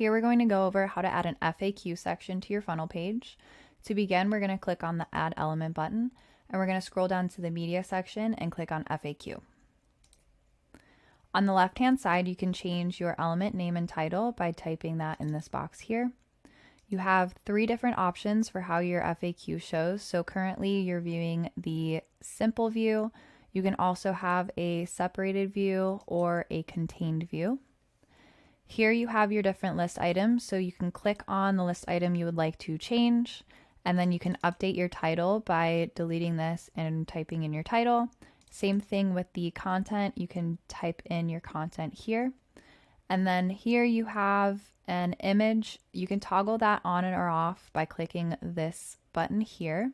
Here we're going to go over how to add an FAQ section to your funnel page. To begin, we're going to click on the Add Element button, and we're going to scroll down to the Media section and click on FAQ. On the left-hand side, you can change your element name and title by typing that in this box here. You have 3 different options for how your FAQ shows. So currently you're viewing the simple view. You can also have a separated view or a contained view. Here you have your different list items, so you can click on the list item you would like to change, and then you can update your title by deleting this and typing in your title. Same thing with the content, you can type in your content here. And then here you have an image. You can toggle that on or off by clicking this button here.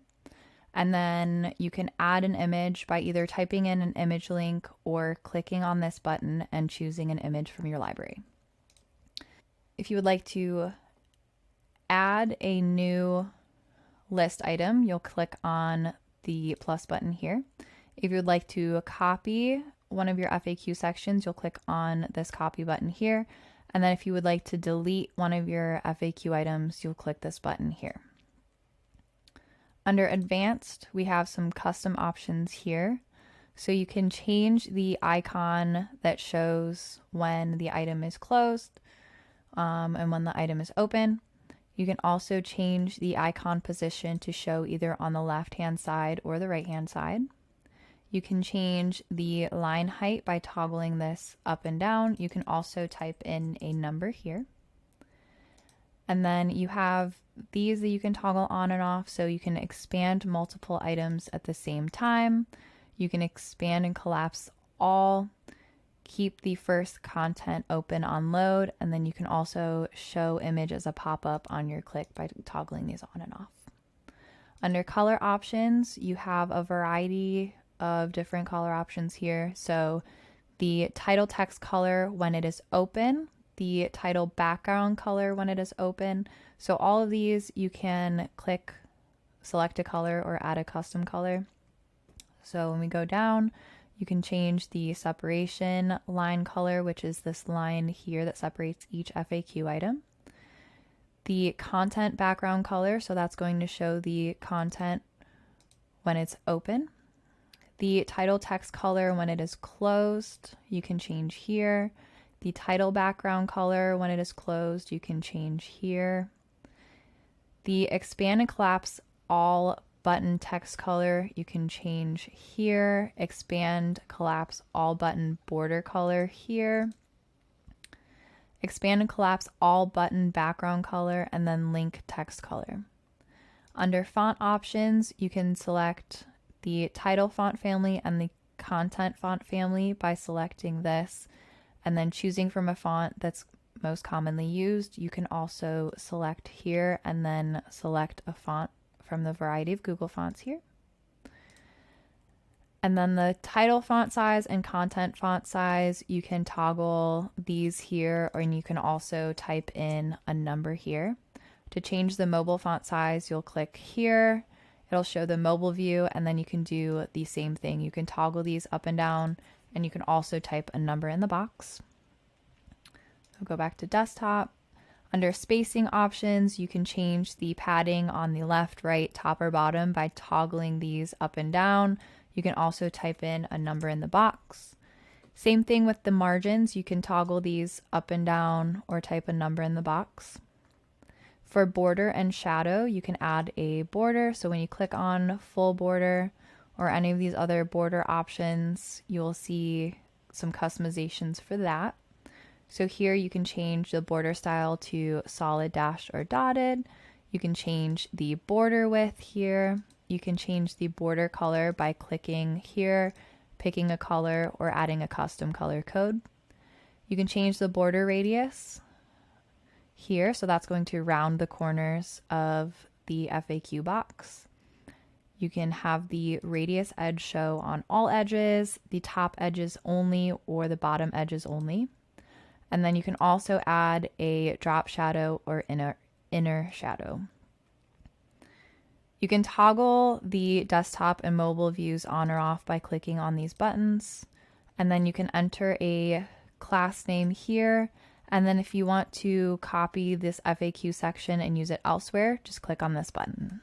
And then you can add an image by either typing in an image link or clicking on this button and choosing an image from your library. If you would like to add a new list item, you'll click on the plus button here. If you would like to copy one of your FAQ sections, you'll click on this copy button here. And then if you would like to delete one of your FAQ items, you'll click this button here. Under Advanced, we have some custom options here. So you can change the icon that shows when the item is closed and when the item is open. You can also change the icon position to show either on the left-hand side or the right-hand side. You can change the line height by toggling this up and down. You can also type in a number here. And then you have these that you can toggle on and off, so you can expand multiple items at the same time. You can expand and collapse all, keep the first content open on load, and then you can also show image as a pop-up on your click by toggling these on and off. Under color options, you have a variety of different color options here. So the title text color when it is open, the title background color when it is open. So all of these you can click, select a color or add a custom color. So when we go down, you can change the separation line color, which is this line here that separates each FAQ item. The content background color, so that's going to show the content when it's open. The title text color when it is closed, you can change here. The title background color when it is closed, you can change here. The expand and collapse all button text color, you can change here. Expand, collapse all button border color here. Expand and collapse all button background color, and then link text color. Under font options, you can select the title font family and the content font family by selecting this and then choosing from a font that's most commonly used. You can also select here and then select a font from the variety of Google fonts here. And then the title font size and content font size, you can toggle these here, or you can also type in a number here. To change the mobile font size, you'll click here. It'll show the mobile view, and then you can do the same thing. You can toggle these up and down, and you can also type a number in the box. We'll go back to desktop. Under spacing options, you can change the padding on the left, right, top, or bottom by toggling these up and down. You can also type in a number in the box. Same thing with the margins. You can toggle these up and down or type a number in the box. For border and shadow, you can add a border. So when you click on full border or any of these other border options, you will see some customizations for that. So here you can change the border style to solid, dashed, or dotted. You can change the border width here. You can change the border color by clicking here, picking a color, or adding a custom color code. You can change the border radius here, so that's going to round the corners of the FAQ box. You can have the radius edge show on all edges, the top edges only, or the bottom edges only. And then you can also add a drop shadow or inner shadow. You can toggle the desktop and mobile views on or off by clicking on these buttons. And then you can enter a class name here And then if you want to copy this FAQ section and use it elsewhere, just click on this button.